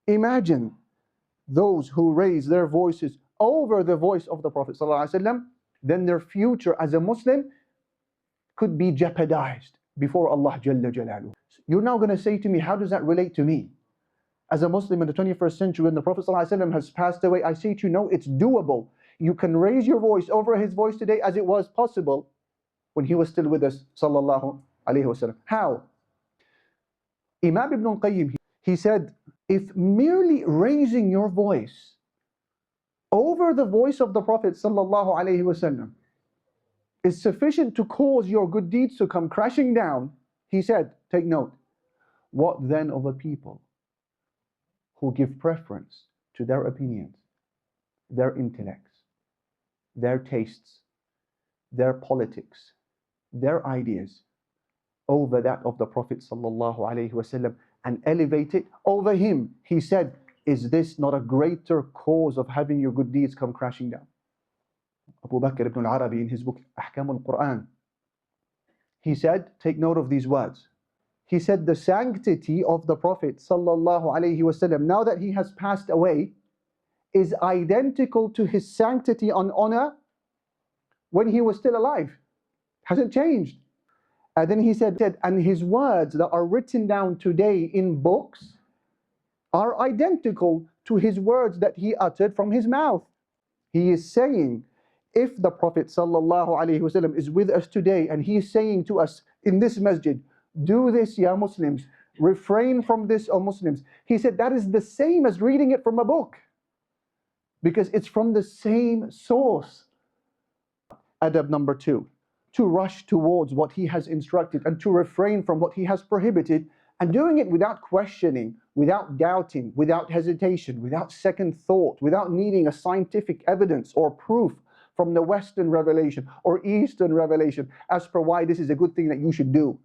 Imagine those who raise their voices over the voice of the Prophet ﷺ, then their future as a Muslim could be jeopardized before Allah Jalla Jalaluhu. You're now going to say to me, how does that relate to me? As a Muslim in the 21st century, when the Prophet ﷺ has passed away, I say to you, no, it's doable. You can raise your voice over his voice today as it was possible when he was still with us, sallallahu alayhi wasallam. How? Imam Ibn al-Qayyim, he said, if merely raising your voice over the voice of the Prophet sallallahu alayhi wasallam is sufficient to cause your good deeds to come crashing down, he said, take note, what then of a people who give preference to their opinions, their intellects, their tastes, their politics, their ideas over that of the Prophet sallallahu alaihi wasallam and elevate it over him? He said, is this not a greater cause of having your good deeds come crashing down? Abu Bakr ibn al-Arabi in his book Ahkam al-Quran, he said, take note of these words. He said the sanctity of the Prophet sallallahu alaihi wasallam, now that he has passed away, is identical to his sanctity and honor when he was still alive. Hasn't changed. And then he said, and his words that are written down today in books are identical to his words that he uttered from his mouth. He is saying, if the Prophet sallallahu alaihi wasallam is with us today and he is saying to us in this masjid, do this, ya Muslims, refrain from this, O Muslims, he said that is the same as reading it from a book, because it's from the same source. Adab number 2, to rush towards what he has instructed and to refrain from what he has prohibited, and doing it without questioning, without doubting, without hesitation, without second thought, without needing a scientific evidence or proof from the Western revelation or Eastern revelation as per why this is a good thing that you should do.